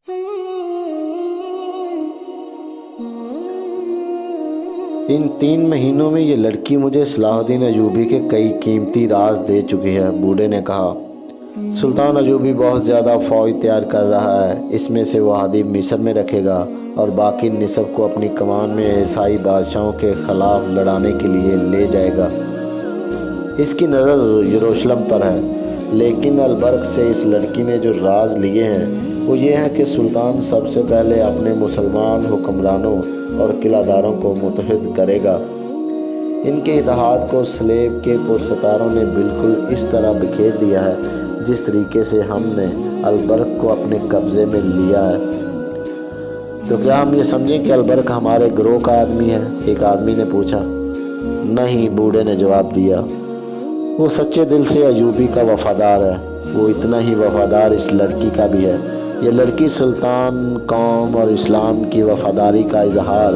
ان 3 مہینوں میں یہ لڑکی مجھے صلاح الدین ایوبی کے کئی قیمتی راز دے چکی ہے، بوڑھے نے کہا۔ سلطان ایوبی بہت زیادہ فوج تیار کر رہا ہے، اس میں سے وہ آدھی مصر میں رکھے گا اور باقی نصف کو اپنی کمان میں عیسائی بادشاہوں کے خلاف لڑانے کے لیے لے جائے گا۔ اس کی نظر یروشلم پر ہے، لیکن البرق سے اس لڑکی نے جو راز لیے ہیں وہ یہ ہے کہ سلطان سب سے پہلے اپنے مسلمان حکمرانوں اور قلعہ داروں کو متحد کرے گا۔ ان کے اتحاد کو سلیب کے پرستاروں نے بالکل اس طرح بکھیر دیا ہے جس طریقے سے ہم نے البرق کو اپنے قبضے میں لیا ہے۔ تو کیا ہم یہ سمجھیں کہ البرق ہمارے گروہ کا آدمی ہے؟ ایک آدمی نے پوچھا۔ نہیں، بوڑھے نے جواب دیا، وہ سچے دل سے ایوبی کا وفادار ہے، وہ اتنا ہی وفادار اس لڑکی کا بھی ہے۔ یہ لڑکی سلطان، قوم اور اسلام کی وفاداری کا اظہار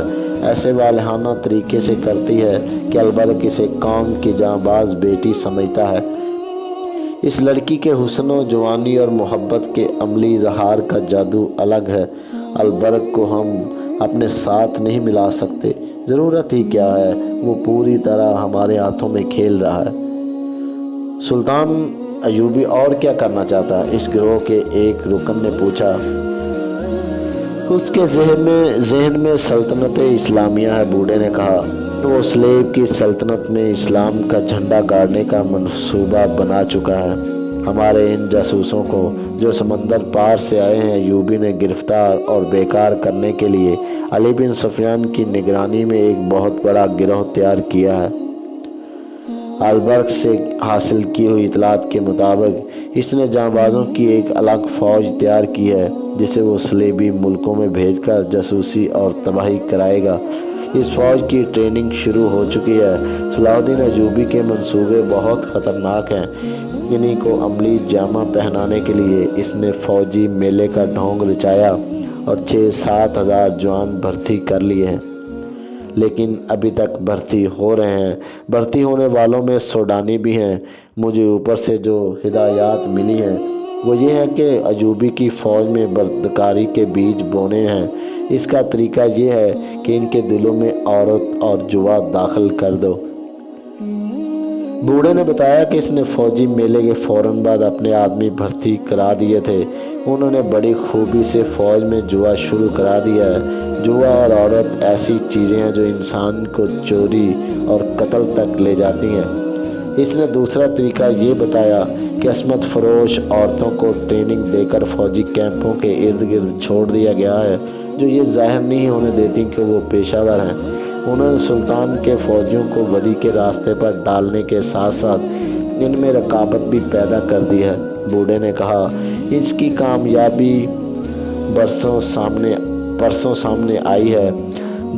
ایسے والہانہ طریقے سے کرتی ہے کہ البرق اسے قوم کی جانباز بیٹی سمجھتا ہے۔ اس لڑکی کے حسن و جوانی اور محبت کے عملی اظہار کا جادو الگ ہے۔ البرق کو ہم اپنے ساتھ نہیں ملا سکتے، ضرورت ہی کیا ہے، وہ پوری طرح ہمارے ہاتھوں میں کھیل رہا ہے۔ سلطان ایوبی اور کیا کرنا چاہتا ہے؟ اس گروہ کے ایک رکن نے پوچھا۔ اس کے ذہن میں سلطنت اسلامیہ ہے، بوڑھے نے کہا۔ وہ سلیب کی سلطنت میں اسلام کا جھنڈا گاڑنے کا منصوبہ بنا چکا ہے۔ ہمارے ان جاسوسوں کو جو سمندر پار سے آئے ہیں ایوبی نے گرفتار اور بیکار کرنے کے لیے علی بن سفیان کی نگرانی میں ایک بہت بڑا گروہ تیار کیا ہے۔ البرق سے حاصل کی ہوئی اطلاعات کے مطابق اس نے جانبازوں کی ایک الگ فوج تیار کی ہے جسے وہ صلیبی ملکوں میں بھیج کر جاسوسی اور تباہی کرائے گا۔ اس فوج کی ٹریننگ شروع ہو چکی ہے۔ صلاح الدین ایوبی کے منصوبے بہت خطرناک ہیں۔ انہی کو عملی جامہ پہنانے کے لیے اس نے فوجی میلے کا ڈھونگ رچایا اور 6-7 ہزار جوان بھرتی کر لیے ہیں، لیکن ابھی تک بھرتی ہو رہے ہیں۔ بھرتی ہونے والوں میں سوڈانی بھی ہیں۔ مجھے اوپر سے جو ہدایات ملی ہیں وہ یہ ہے کہ ایوبی کی فوج میں بدکاری کے بیج بونے ہیں۔ اس کا طریقہ یہ ہے کہ ان کے دلوں میں عورت اور جوا داخل کر دو۔ بوڑھے نے بتایا کہ اس نے فوجی میلے کے فوراً بعد اپنے آدمی بھرتی کرا دیے تھے۔ انہوں نے بڑی خوبی سے فوج میں جوا شروع کرا دیا ہے۔ جوا اور عورت ایسی چیزیں ہیں جو انسان کو چوری اور قتل تک لے جاتی ہیں۔ اس نے دوسرا طریقہ یہ بتایا کہ عصمت فروش عورتوں کو ٹریننگ دے کر فوجی کیمپوں کے ارد گرد چھوڑ دیا گیا ہے جو یہ ظاہر نہیں ہونے دیتی کہ وہ پیشہ ور ہیں۔ انہوں نے سلطان کے فوجیوں کو ولی کے راستے پر ڈالنے کے ساتھ ساتھ ان میں رقابت بھی پیدا کر دی ہے، بوڑھے نے کہا۔ اس کی کامیابی پرسوں سامنے آئی ہے۔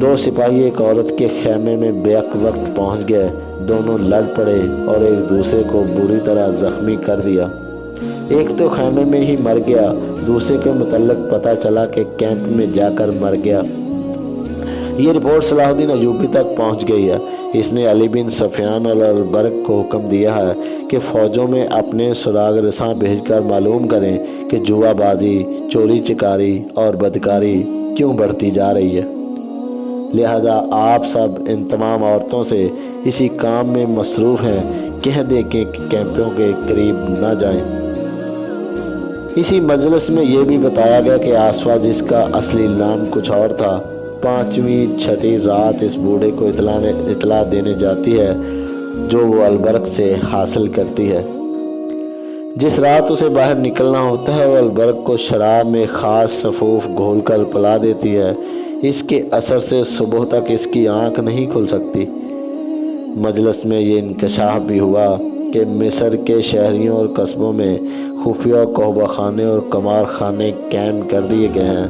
2 سپاہی ایک عورت کے خیمے میں بیک وقت پہنچ گئے، دونوں لڑ پڑے اور ایک دوسرے کو بری طرح زخمی کر دیا۔ ایک تو خیمے میں ہی مر گیا، دوسرے کے متعلق پتہ چلا کہ کیمپ میں جا کر مر گیا۔ یہ رپورٹ صلاح الدین ایوبی تک پہنچ گئی ہے۔ اس نے علی بن سفیان اور البرق کو حکم دیا ہے کہ فوجوں میں اپنے سراغ رساں بھیج کر معلوم کریں کہ جوا بازی، چوری چکاری اور بدکاری کیوں بڑھتی جا رہی ہے۔ لہذا آپ سب ان تمام عورتوں سے اسی کام میں مصروف ہیں، کہہ دیں کہ کیمپوں کے قریب نہ جائیں۔ اسی مجلس میں یہ بھی بتایا گیا کہ آسوا، جس کا اصلی نام کچھ اور تھا، 5ویں چھٹی رات اس بوڑھے کو اطلاع دینے جاتی ہے جو وہ البرق سے حاصل کرتی ہے۔ جس رات اسے باہر نکلنا ہوتا ہے وہ البرق کو شراب میں خاص صفوف گھول کر پلا دیتی ہے۔ اس کے اثر سے صبح تک اس کی آنکھ نہیں کھل سکتی۔ مجلس میں یہ انکشاف بھی ہوا کہ مصر کے شہریوں اور قصبوں میں خفیہ قحبہ خانے اور قمار خانے قائم کر دیے گئے ہیں۔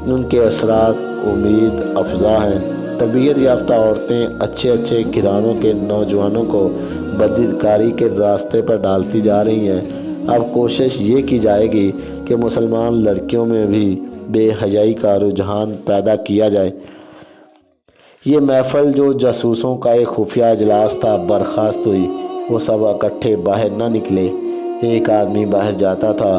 ان کے اثرات امید افزا ہیں۔ تربیت یافتہ عورتیں اچھے گھرانوں کے نوجوانوں کو بدکاری کے راستے پر ڈالتی جا رہی ہیں۔ اب کوشش یہ کی جائے گی کہ مسلمان لڑکیوں میں بھی بے حیائی کا رجحان پیدا کیا جائے۔ یہ محفل جو جاسوسوں کا ایک خفیہ اجلاس تھا برخاست ہوئی۔ وہ سب اکٹھے باہر نہ نکلے۔ ایک آدمی باہر جاتا تھا